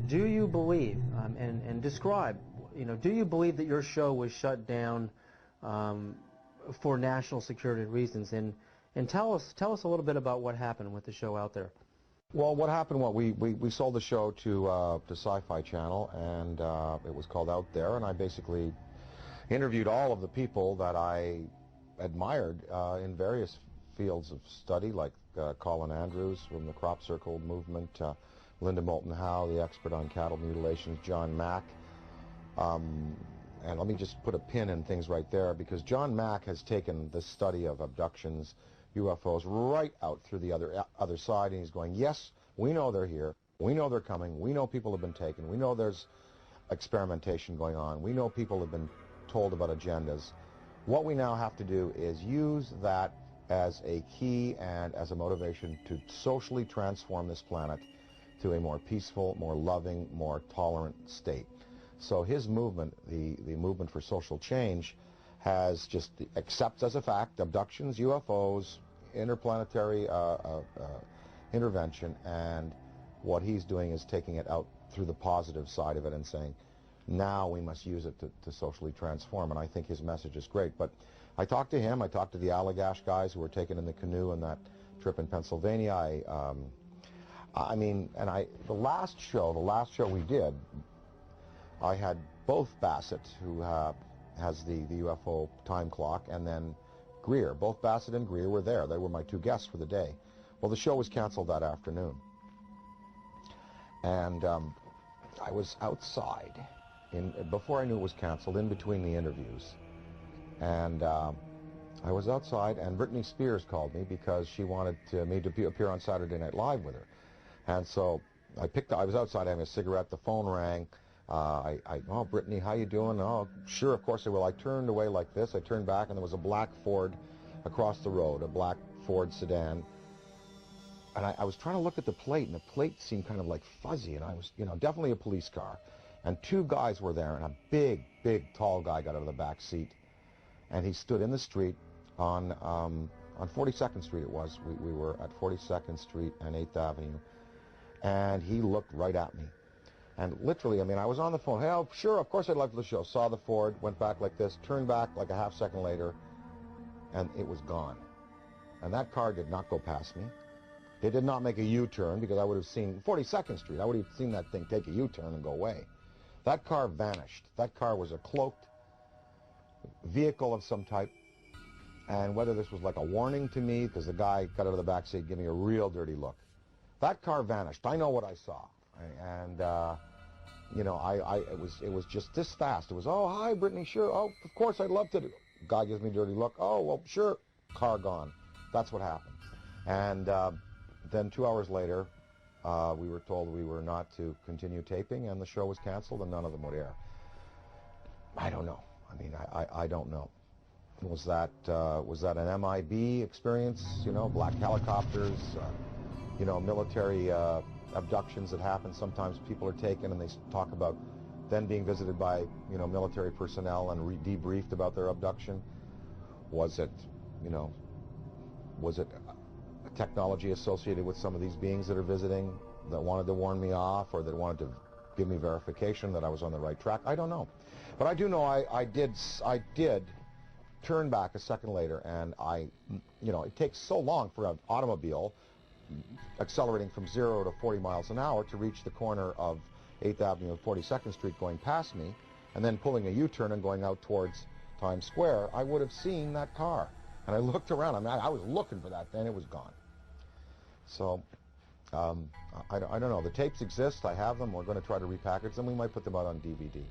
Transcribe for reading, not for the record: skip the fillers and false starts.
Do you believe, and describe, do you believe that your show was shut down for national security reasons? And tell us a little bit about what happened with the show out there. Well, what happened? We sold the show to SciFi Channel, and it was called Out There, and I basically interviewed all of the people that I admired in various fields of study, like Colin Andrews from the Crop Circle movement, Linda Moulton Howe, the expert on cattle mutilations, John Mack. And let me just put a pin in things right there, because John Mack has taken the study of abductions, UFOs, right out through the other side, and he's going, yes, we know they're here, we know they're coming, we know people have been taken, we know there's experimentation going on, we know people have been told about agendas. What we now have to do is use that as a key and as a motivation to socially transform this planet to a more peaceful, more loving, more tolerant state. So his movement, the movement for social change, has just accepts as a fact abductions, UFOs, interplanetary intervention, and what he's doing is taking it out through the positive side of it and saying, now we must use it to socially transform, and I think his message is great. But I talked to him, I talked to the Allagash guys who were taken in the canoe in that trip in Pennsylvania. The last show we did, I had both Bassett, who has the UFO time clock, and then Greer. Both Bassett and Greer were there. They were my two guests for the day. Well, the show was canceled that afternoon. And I was outside, before I knew it was canceled, in between the interviews. And I was outside, and Brittany Spears called me because she wanted me to appear on Saturday Night Live with her. And so I was outside having a cigarette, the phone rang. Oh, Brittany, how you doing? Oh, sure, of course I will. I turned away like this. I turned back, and there was a black Ford across the road, a black Ford sedan. And I was trying to look at the plate, and the plate seemed kind of like fuzzy, and I was, definitely a police car. And two guys were there, and a big, tall guy got out of the back seat. And he stood in the street on 42nd Street it was. We were at 42nd Street and 8th Avenue. And he looked right at me. And literally, I was on the phone. Hey, oh, sure, of course I'd love the show. Saw the Ford, went back like this, turned back like a half second later, and it was gone. And that car did not go past me. It did not make a U-turn, because I would have seen 42nd Street. I would have seen that thing take a U-turn and go away. That car vanished. That car was a cloaked vehicle of some type. And whether this was like a warning to me, because the guy got out of the back seat, gave me a real dirty look. That car vanished. I know what I saw. And, it was just this fast. It was, oh, hi, Brittany, sure. Oh, of course, I'd love to do. Guy gives me a dirty look. Oh, well, sure. Car gone. That's what happened. And then 2 hours later, we were told we were not to continue taping, and the show was canceled, and none of them would air. I don't know. I don't know. Was that an M.I.B. experience? Black helicopters, military abductions that happen. Sometimes people are taken, and they talk about then being visited by, military personnel and debriefed about their abduction. Was it a technology associated with some of these beings that are visiting that wanted to warn me off, or that wanted to give me verification that I was on the right track? I don't know. But I do know I did turn back a second later, and it takes so long for an automobile accelerating from 0 to 40 miles an hour to reach the corner of 8th Avenue and 42nd Street going past me, and then pulling a U-turn and going out towards Times Square. I would have seen that car. And I looked around. I was looking for that thing. It was gone. So, I don't know. The tapes exist. I have them. We're going to try to repackage them. We might put them out on DVD.